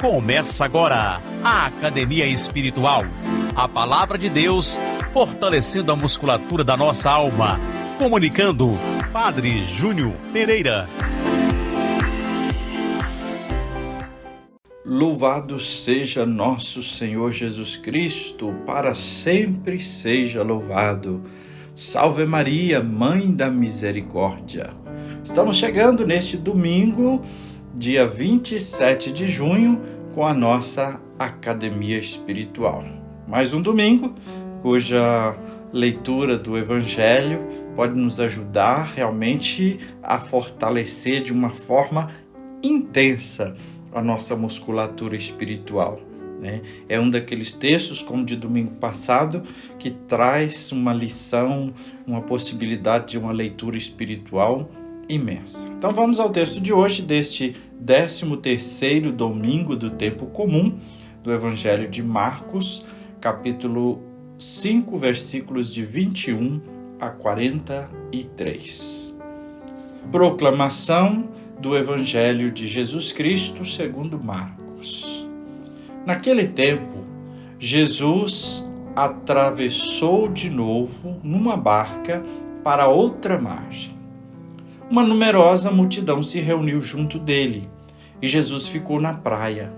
Começa agora a Academia Espiritual. A Palavra de Deus fortalecendo a musculatura da nossa alma. Comunicando, Padre Júnior Pereira. Louvado seja nosso Senhor Jesus Cristo, para sempre seja louvado. Salve Maria, Mãe da Misericórdia. Estamos chegando neste domingo, dia 27 de junho, com a nossa Academia Espiritual. Mais um domingo, cuja leitura do Evangelho pode nos ajudar realmente a fortalecer de uma forma intensa a nossa musculatura espiritual. É um daqueles textos, como de domingo passado, que traz uma lição, uma possibilidade de uma leitura espiritual imensa. Então vamos ao texto de hoje, deste 13º domingo do tempo comum, do Evangelho de Marcos, capítulo 5, versículos de 21 a 43. Proclamação do Evangelho de Jesus Cristo segundo Marcos. Naquele tempo, Jesus atravessou de novo numa barca para outra margem. Uma numerosa multidão se reuniu junto dele e Jesus ficou na praia.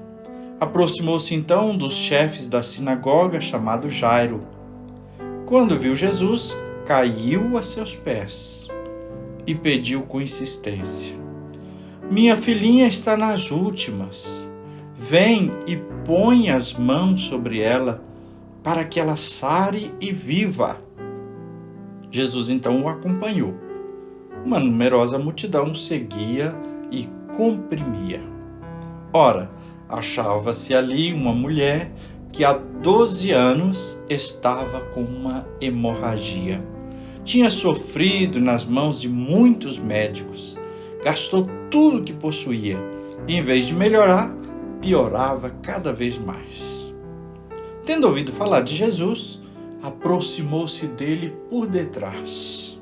Aproximou-se então um dos chefes da sinagoga, chamado Jairo. Quando viu Jesus, caiu a seus pés e pediu com insistência: "Minha filhinha está nas últimas. Vem e põe as mãos sobre ela, para que ela sare e viva." Jesus então o acompanhou. Uma numerosa multidão seguia e comprimia. Ora, achava-se ali uma mulher que há 12 anos estava com uma hemorragia. Tinha sofrido nas mãos de muitos médicos, gastou tudo o que possuía e, em vez de melhorar, piorava cada vez mais. Tendo ouvido falar de Jesus, aproximou-se dele por detrás,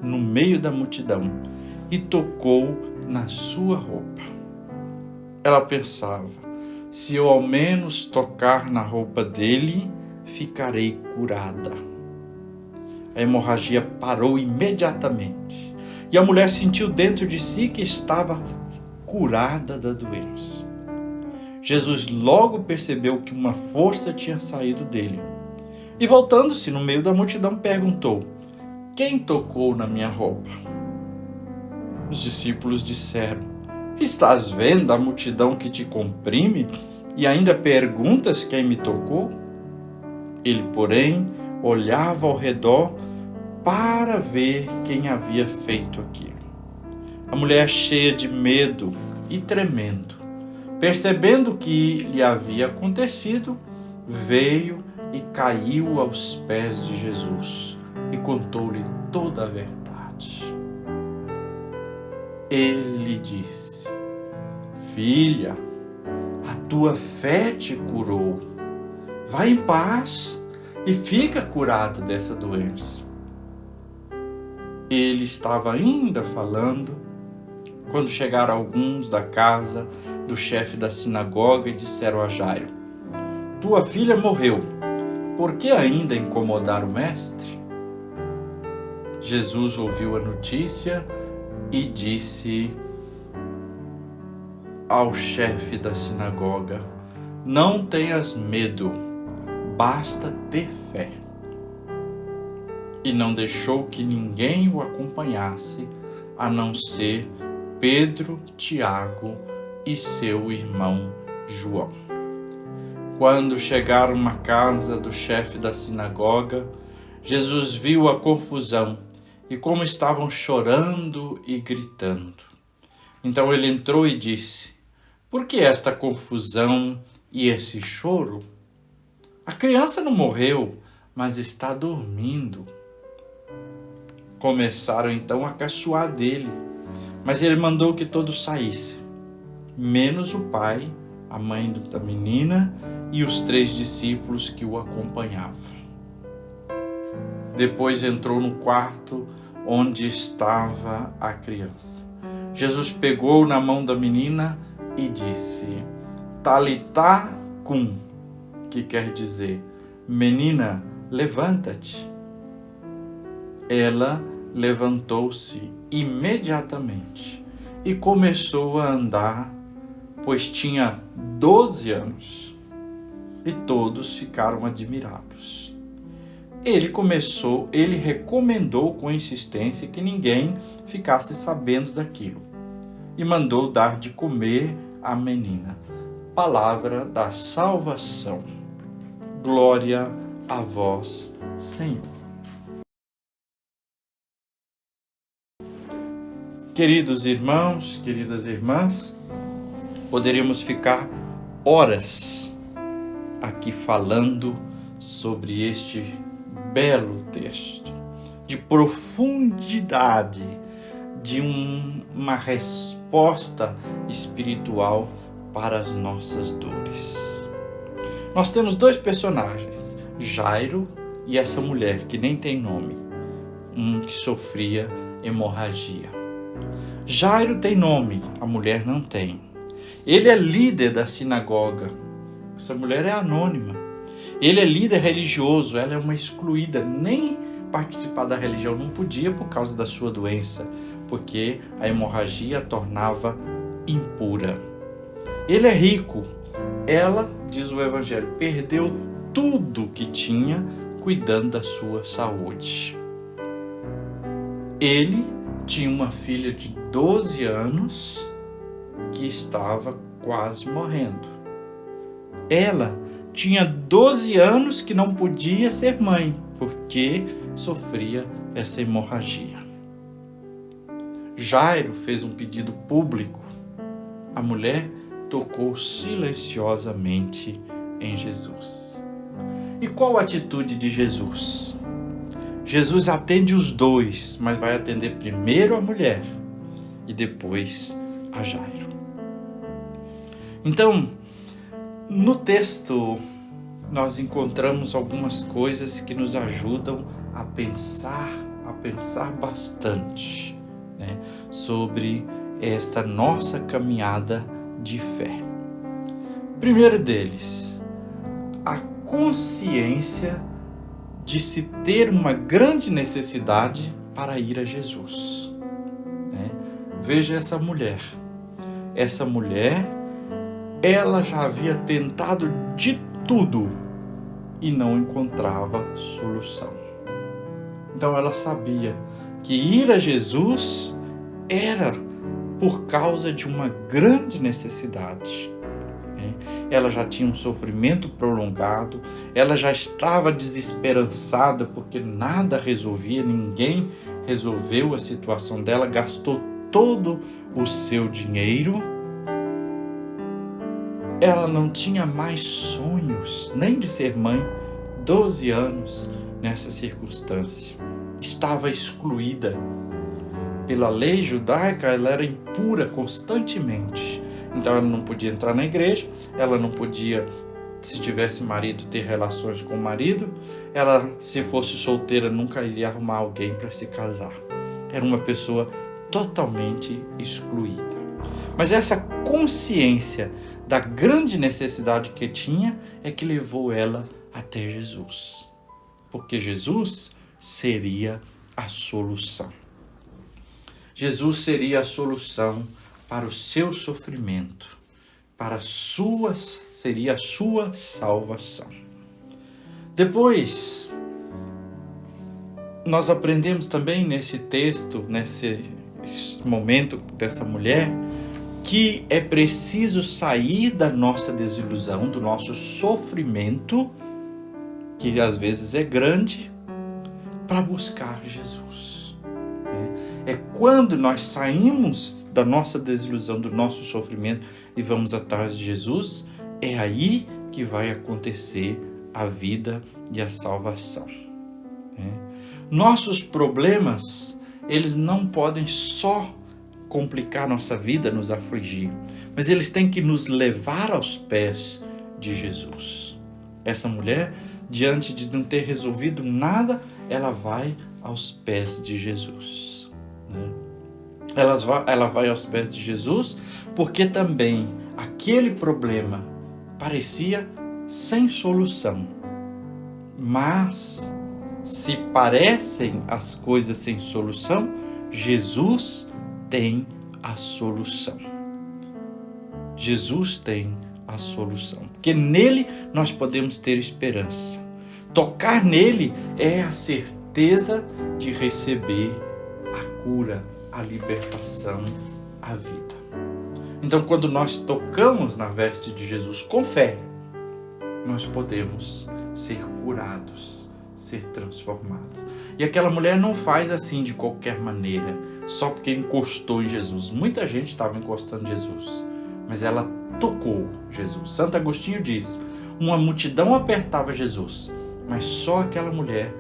no meio da multidão, e tocou na sua roupa. Ela pensava: se eu ao menos tocar na roupa dele, ficarei curada. A hemorragia parou imediatamente, e a mulher sentiu dentro de si que estava curada da doença. Jesus logo percebeu que uma força tinha saído dele, e voltando-se no meio da multidão, perguntou: "Quem tocou na minha roupa?" Os discípulos disseram: "Estás vendo a multidão que te comprime e ainda perguntas quem me tocou?" Ele, porém, olhava ao redor para ver quem havia feito aquilo. A mulher, cheia de medo e tremendo, percebendo o que lhe havia acontecido, veio e caiu aos pés de Jesus e contou-lhe toda a verdade. Ele disse: "Filha, a tua fé te curou. Vai em paz e fica curada dessa doença." Ele estava ainda falando quando chegaram alguns da casa do chefe da sinagoga e disseram a Jairo: "Tua filha morreu. Por que ainda incomodar o mestre?" Jesus ouviu a notícia e disse ao chefe da sinagoga: "Não tenhas medo, basta ter fé." E não deixou que ninguém o acompanhasse, a não ser Pedro, Tiago e seu irmão João. Quando chegaram à casa do chefe da sinagoga, Jesus viu a confusão e como estavam chorando e gritando. Então ele entrou e disse: "Por que esta confusão e esse choro? A criança não morreu, mas está dormindo." Começaram então a caçoar dele, mas ele mandou que todos saíssem, menos o pai, a mãe da menina e os 3 discípulos que o acompanhavam. Depois entrou no quarto onde estava a criança. Jesus pegou na mão da menina e disse: Talitá cum, que quer dizer, menina, levanta-te. Ela levantou-se imediatamente e começou a andar, pois tinha 12 anos. E todos ficaram admirados. Ele recomendou com insistência que ninguém ficasse sabendo daquilo e mandou dar de comer à menina. Palavra da salvação. Glória a vós, Senhor. Queridos irmãos, queridas irmãs, poderíamos ficar horas aqui falando sobre este belo texto, de profundidade, de uma resposta espiritual para as nossas dores. Nós temos dois personagens, Jairo e essa mulher que nem tem nome, que sofria hemorragia. Jairo tem nome, a mulher não tem. Ele é líder da sinagoga. Essa mulher é anônima. Ele é líder religioso, ela é uma excluída, nem participar da religião não podia por causa da sua doença, porque a hemorragia a tornava impura. Ele é rico, ela, diz o Evangelho, perdeu tudo que tinha cuidando da sua saúde. Ele tinha uma filha de 12 anos que estava quase morrendo. Ela tinha 12 anos que não podia ser mãe, porque sofria essa hemorragia. Jairo fez um pedido público. A mulher tocou silenciosamente em Jesus. E qual a atitude de Jesus? Jesus atende os dois, mas vai atender primeiro a mulher e depois a Jairo. Então, no texto, nós encontramos algumas coisas que nos ajudam a pensar bastante, né, sobre esta nossa caminhada de fé. Primeiro deles, a consciência de se ter uma grande necessidade para ir a Jesus. Né? Veja essa mulher. Essa mulher, ela já havia tentado de tudo e não encontrava solução. Então ela sabia que ir a Jesus era por causa de uma grande necessidade. Ela já tinha um sofrimento prolongado, ela já estava desesperançada porque nada resolvia, ninguém resolveu a situação dela, gastou todo o seu dinheiro. Ela não tinha mais sonhos, nem de ser mãe, 12 anos nessa circunstância. Estava excluída. Pela lei judaica, ela era impura constantemente. Então ela não podia entrar na igreja, ela não podia, se tivesse marido, ter relações com o marido. Ela, se fosse solteira, nunca iria arrumar alguém para se casar. Era uma pessoa totalmente excluída. Mas essa consciência da grande necessidade que tinha é que levou ela até Jesus. Porque Jesus seria a solução. Jesus seria a solução para o seu sofrimento, seria a sua salvação. Depois, nós aprendemos também nesse texto, nesse momento dessa mulher, que é preciso sair da nossa desilusão, do nosso sofrimento, que às vezes é grande, para buscar Jesus. É quando nós saímos da nossa desilusão, do nosso sofrimento e vamos atrás de Jesus, é aí que vai acontecer a vida e a salvação. Nossos problemas, eles não podem só complicar nossa vida, nos afligir, mas eles têm que nos levar aos pés de Jesus. Essa mulher, diante de não ter resolvido nada, ela vai aos pés de Jesus. ela vai aos pés de Jesus, porque também aquele problema parecia sem solução. Mas, se parecem as coisas sem solução, Jesus tem a solução. Jesus tem a solução, porque nele nós podemos ter esperança. Tocar nele é a certeza de receber a cura, a libertação, a vida. Então, quando nós tocamos na veste de Jesus com fé, nós podemos ser curados, ser transformados. E aquela mulher não faz assim de qualquer maneira, só porque encostou em Jesus. Muita gente estava encostando em Jesus, mas ela tocou Jesus. Santo Agostinho diz: uma multidão apertava Jesus, mas só aquela mulher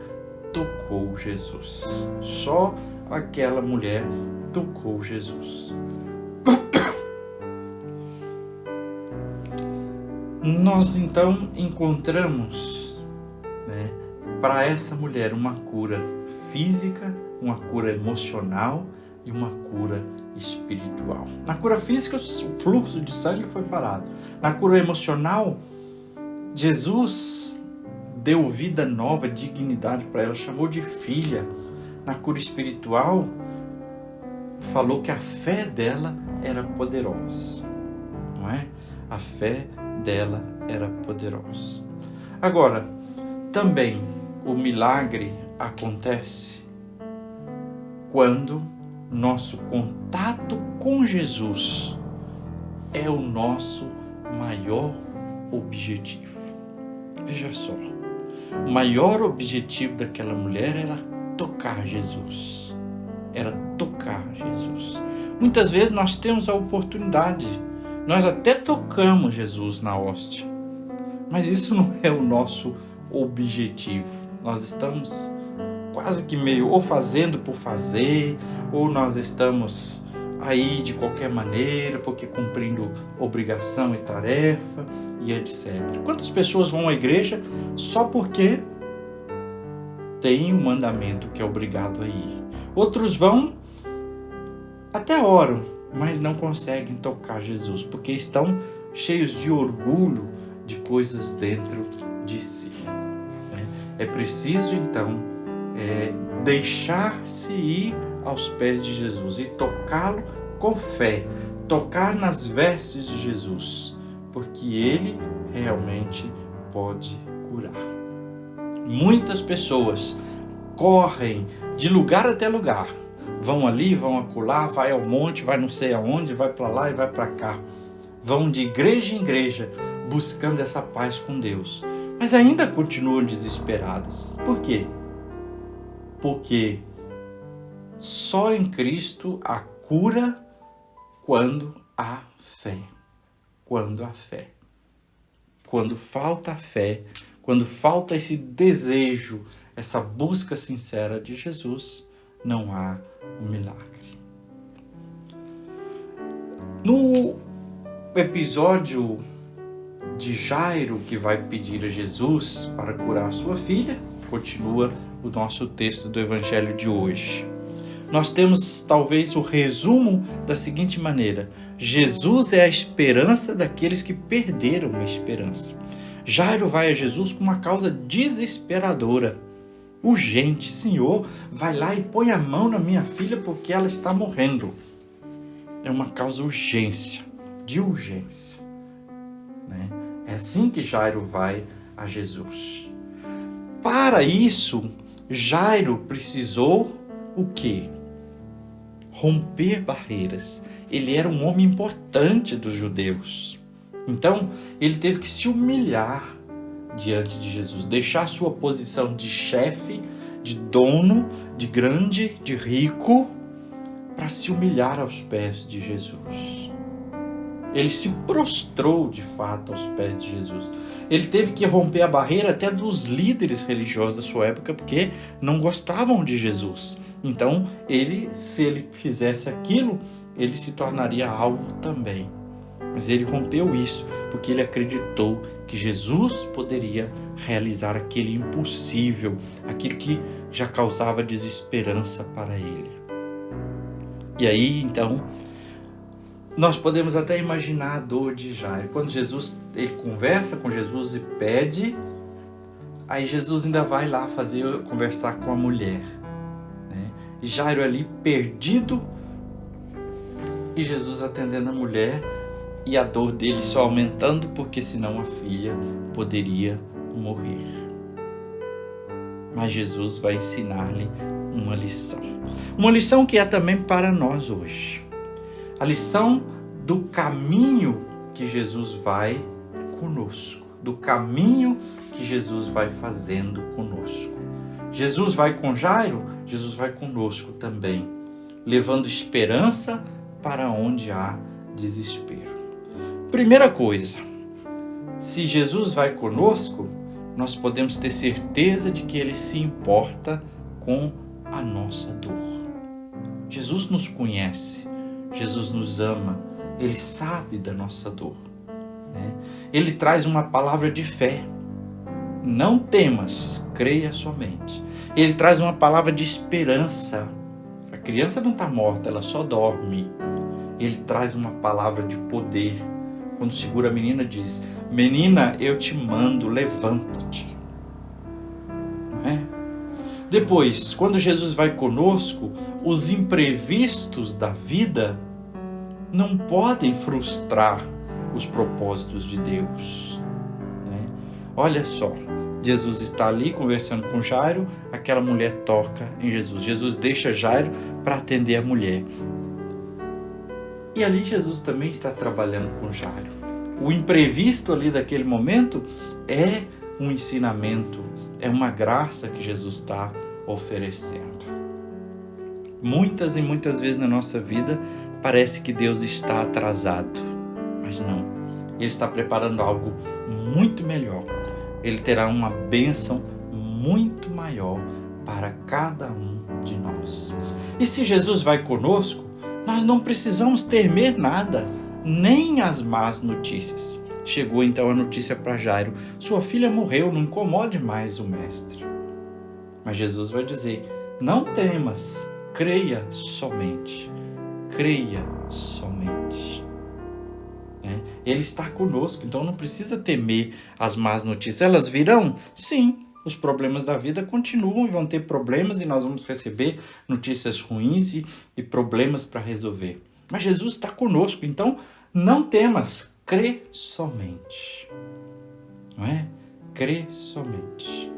tocou Jesus. Só aquela mulher tocou Jesus. Nós então encontramos, para essa mulher uma cura física, uma cura emocional e uma cura espiritual. Na cura física, o fluxo de sangue foi parado. Na cura emocional, Jesus deu vida nova, dignidade para ela, chamou de filha. Na cura espiritual, falou que a fé dela era poderosa, não é? A fé dela era poderosa. Agora, também o milagre acontece quando nosso contato com Jesus é o nosso maior objetivo. Veja só, o maior objetivo daquela mulher era tocar Jesus. Era tocar Jesus. Muitas vezes nós temos a oportunidade, nós até tocamos Jesus na hóstia, mas isso não é o nosso objetivo. Nós estamos quase que meio ou fazendo por fazer, ou nós estamos aí de qualquer maneira, porque cumprindo obrigação e tarefa e etc. Quantas pessoas vão à igreja só porque tem um mandamento que é obrigado a ir? Outros vão, até oram, mas não conseguem tocar Jesus, porque estão cheios de orgulho, de coisas dentro de si. É preciso, então, deixar-se ir aos pés de Jesus e tocá-lo com fé, tocar nas vestes de Jesus, porque Ele realmente pode curar. Muitas pessoas correm de lugar até lugar, vão ali, vão acolá, vai ao monte, vai não sei aonde, vai para lá e vai para cá, vão de igreja em igreja buscando essa paz com Deus, mas ainda continuam desesperadas. Por quê? Porque só em Cristo há cura quando há fé. Quando há fé. Quando falta a fé, quando falta esse desejo, essa busca sincera de Jesus, não há um milagre. No episódio de Jairo, que vai pedir a Jesus para curar sua filha, continua o nosso texto do Evangelho de hoje. Nós temos talvez o resumo da seguinte maneira: Jesus é a esperança daqueles que perderam a esperança. Jairo vai a Jesus com uma causa desesperadora, urgente. Senhor, vai lá e põe a mão na minha filha porque ela está morrendo. É uma causa de urgência. É assim que Jairo vai a Jesus. Para isso, Jairo precisou o quê? Romper barreiras. Ele era um homem importante dos judeus. Então, ele teve que se humilhar diante de Jesus, deixar sua posição de chefe, de dono, de grande, de rico, para se humilhar aos pés de Jesus. Ele se prostrou de fato aos pés de Jesus. Ele teve que romper a barreira até dos líderes religiosos da sua época, porque não gostavam de Jesus. Então, se ele fizesse aquilo, ele se tornaria alvo também. Mas ele rompeu isso, porque ele acreditou que Jesus poderia realizar aquele impossível, aquilo que já causava desesperança para ele. E aí, então, nós podemos até imaginar a dor de Jairo. Quando ele conversa com Jesus e pede, aí Jesus ainda vai lá conversar com a mulher, né? E Jairo ali perdido, e Jesus atendendo a mulher, e a dor dele só aumentando, porque senão a filha poderia morrer. Mas Jesus vai ensinar-lhe uma lição. Uma lição que é também para nós hoje. A lição do caminho que Jesus vai conosco. Do caminho que Jesus vai fazendo conosco. Jesus vai com Jairo, Jesus vai conosco também, levando esperança para onde há desespero. Primeira coisa, se Jesus vai conosco, nós podemos ter certeza de que Ele se importa com a nossa dor. Jesus nos conhece, Jesus nos ama, Ele sabe da nossa dor, né? Ele traz uma palavra de fé. Não temas, creia somente. Ele traz uma palavra de esperança. A criança não está morta, ela só dorme. Ele traz uma palavra de poder. Quando segura a menina, diz: menina, eu te mando, levanta-te. Não é? Depois, quando Jesus vai conosco, os imprevistos da vida não podem frustrar os propósitos de Deus, né? Olha só, Jesus está ali conversando com Jairo, aquela mulher toca em Jesus. Jesus deixa Jairo para atender a mulher. E ali Jesus também está trabalhando com Jairo. O imprevisto ali daquele momento é um ensinamento, é uma graça que Jesus está oferecendo. Muitas e muitas vezes na nossa vida parece que Deus está atrasado, mas não. Ele está preparando algo muito melhor. Ele terá uma bênção muito maior para cada um de nós. E se Jesus vai conosco, nós não precisamos temer nada, nem as más notícias. Chegou então a notícia para Jairo: sua filha morreu, não incomode mais o mestre. Mas Jesus vai dizer: não temas, creia somente. Creia somente. Ele está conosco, então não precisa temer as más notícias. Elas virão? Sim. Os problemas da vida continuam e vão ter problemas, e nós vamos receber notícias ruins e problemas para resolver. Mas Jesus está conosco, então não temas, crê somente. Não é? Crê somente.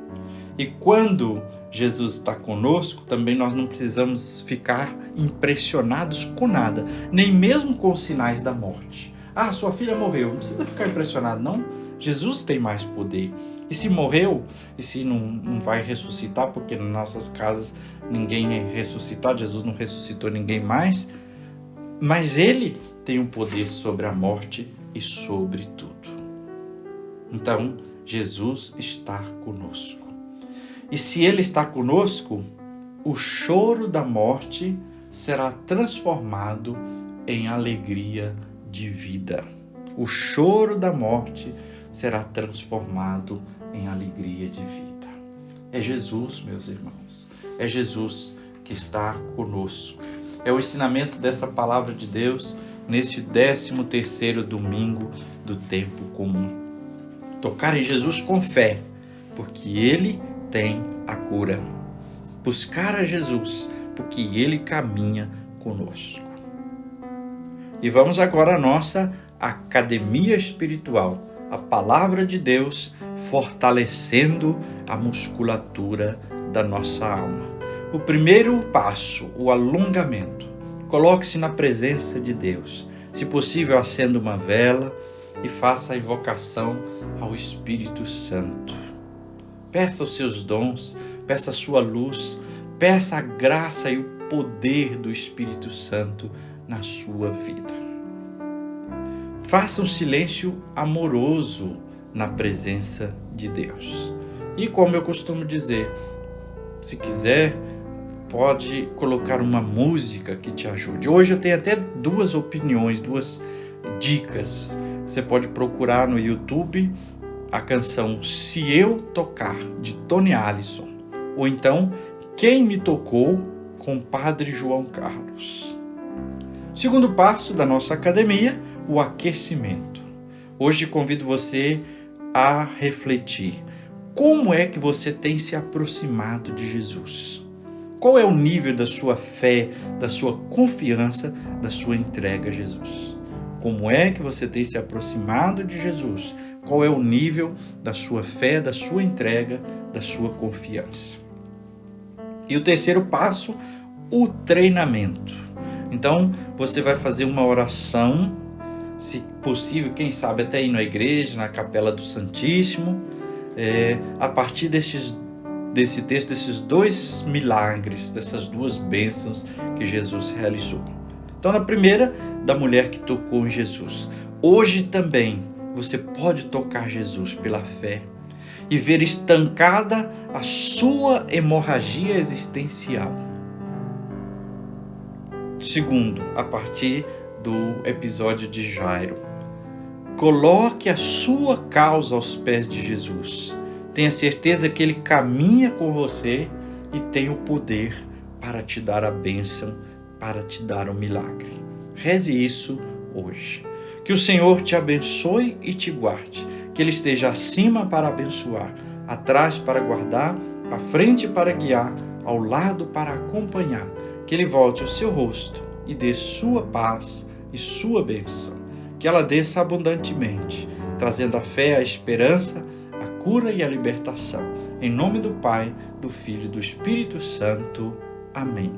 E quando Jesus está conosco, também nós não precisamos ficar impressionados com nada, nem mesmo com os sinais da morte. Ah, sua filha morreu, não precisa ficar impressionado, não. Jesus tem mais poder. E se morreu, e se não vai ressuscitar, porque nas nossas casas ninguém é ressuscitado, Jesus não ressuscitou ninguém mais, mas Ele tem um poder sobre a morte e sobre tudo. Então, Jesus está conosco. E se Ele está conosco, o choro da morte será transformado em alegria de vida. O choro da morte será transformado em alegria de vida. É Jesus, meus irmãos. É Jesus que está conosco. É o ensinamento dessa palavra de Deus nesse 13º domingo do tempo comum. Tocar em Jesus com fé, porque Ele tem a cura. Buscar a Jesus, porque Ele caminha conosco. E vamos agora à nossa academia espiritual, a palavra de Deus fortalecendo a musculatura da nossa alma. O primeiro passo, o alongamento. Coloque-se na presença de Deus. Se possível, acenda uma vela e faça a invocação ao Espírito Santo. Peça os seus dons, peça a sua luz, peça a graça e o poder do Espírito Santo na sua vida. Faça um silêncio amoroso na presença de Deus. E como eu costumo dizer, se quiser, pode colocar uma música que te ajude. Hoje eu tenho até duas opiniões, duas dicas. Você pode procurar no YouTube a canção Se Eu Tocar, de Tony Allison. Ou então, Quem Me Tocou, com Padre João Carlos. Segundo passo da nossa academia, o aquecimento. Hoje convido você a refletir. Como é que você tem se aproximado de Jesus? Qual é o nível da sua fé, da sua confiança, da sua entrega a Jesus? Como é que você tem se aproximado de Jesus? Qual é o nível da sua fé, da sua entrega, da sua confiança? E o terceiro passo, o treinamento. Então, você vai fazer uma oração, se possível, quem sabe até ir na igreja, na Capela do Santíssimo, a partir desse texto, desses dois milagres, dessas duas bênçãos que Jesus realizou. Então, na primeira, da mulher que tocou em Jesus. Hoje também você pode tocar Jesus pela fé e ver estancada a sua hemorragia existencial. Segundo, a partir do episódio de Jairo. Coloque a sua causa aos pés de Jesus. Tenha certeza que Ele caminha com você e tem o poder para te dar a bênção, para te dar o milagre. Reze isso hoje. Que o Senhor te abençoe e te guarde. Que Ele esteja acima para abençoar, atrás para guardar, à frente para guiar, ao lado para acompanhar. Que Ele volte o seu rosto e dê sua paz e sua bênção. Que ela desça abundantemente, trazendo a fé, a esperança, a cura e a libertação. Em nome do Pai, do Filho e do Espírito Santo. Amém.